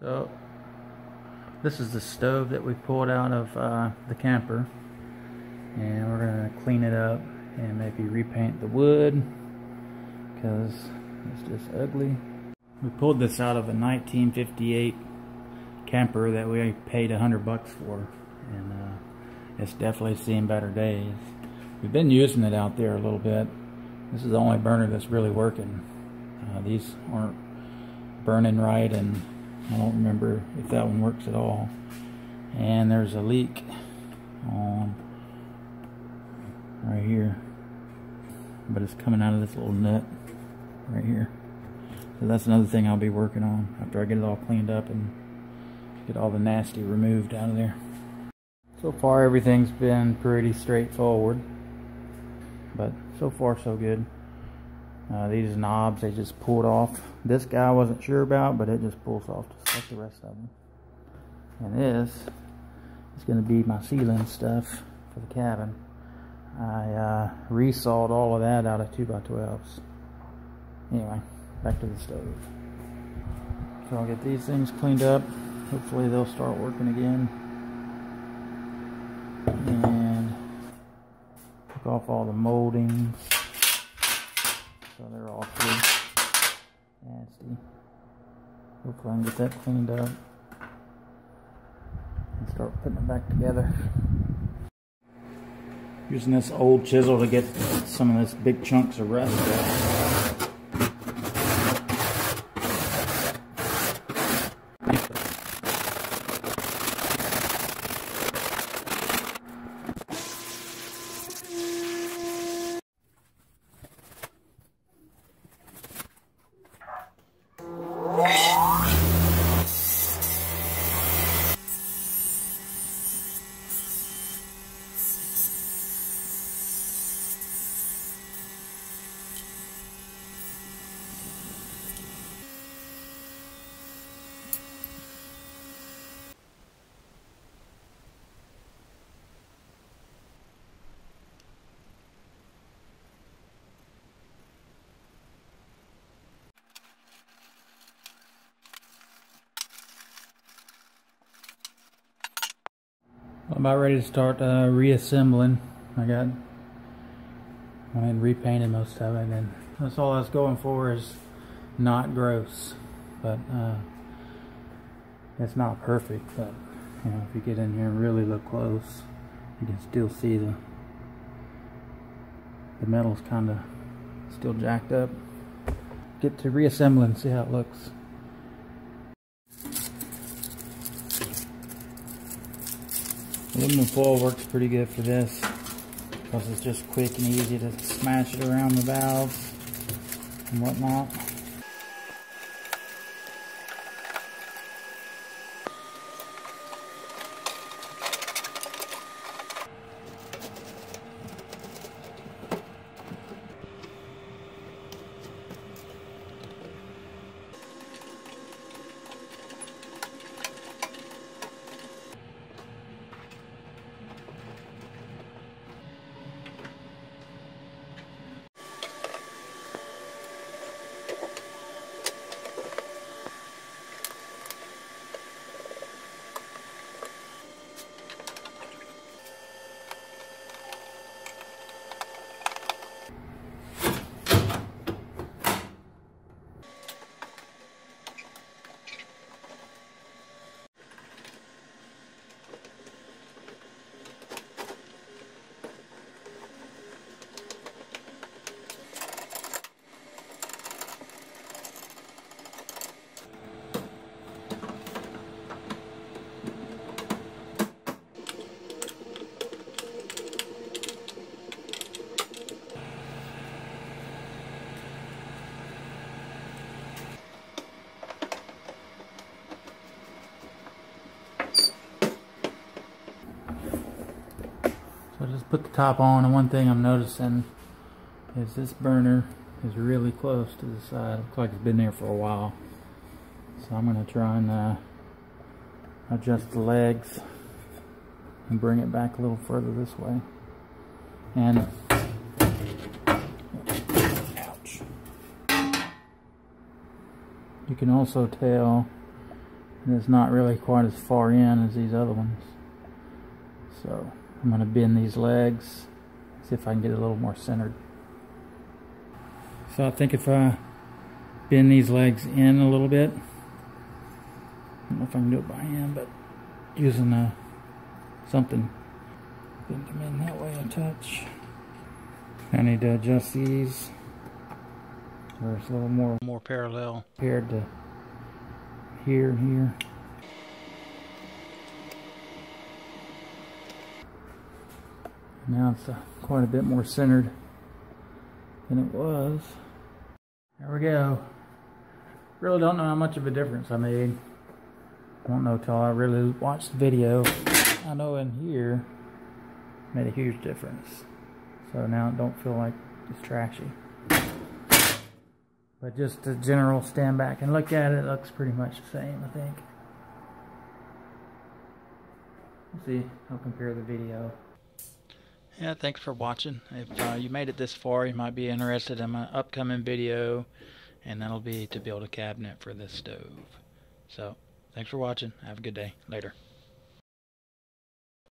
So this is the stove that we pulled out of the camper, and we're going to clean it up and maybe repaint the wood because it's just ugly. We pulled this out of a 1958 camper that we paid $100 for, and it's definitely seen better days. We've been using it out there a little bit. This is the only burner that's really working. These aren't burning right, and I don't remember if that one works at all. And there's a leak on right here, but it's coming out of this little nut right here. So that's another thing I'll be working on after I get it all cleaned up and get all the nasty removed out of there. So far everything's been pretty straightforward, but so far so good. These knobs, they just pulled off. This guy I wasn't sure about, but it just pulls off just like the rest of them. And this is going to be my ceiling stuff for the cabin. I resawed all of that out of 2x12s. Anyway, back to the stove. So I'll get these things cleaned up. Hopefully they'll start working again. And took off all the moldings. So they're all pretty nasty. Hopefully I can get that cleaned up and start putting it back together. Using this old chisel to get some of this big chunks of rust out. I'm about ready to start reassembling. I went and repainted most of it, and that's all I was going for, is not gross. But it's not perfect, but you know, if you get in here and really look close, you can still see the metal's kind of still jacked up. Get to reassembling, see how it looks. Aluminum foil works pretty good for this because it's just quick and easy to smash it around the valves and whatnot. So I just put the top on, and one thing I'm noticing is this burner is really close to the side. It looks like it's been there for a while. So I'm going to try and adjust the legs and bring it back a little further this way. And ouch. You can also tell and it's not really quite as far in as these other ones. So I'm going to bend these legs, see if I can get it a little more centered. So I think if I bend these legs in a little bit, I don't know if I can do it by hand, but using something, bend them in that way a touch. I need to adjust these where it's a little more parallel compared to here and here. Now it's quite a bit more centered than it was. There we go. Really don't know how much of a difference I made. Won't know till I really watch the video. I know in here made a huge difference. So now it don't feel like it's trashy. But just a general stand back and look at it, it looks pretty much the same, I think. Let's see, I'll compare the video. Yeah, thanks for watching. If you made it this far, you might be interested in my upcoming video, and that'll be to build a cabinet for this stove. So, thanks for watching. Have a good day. Later.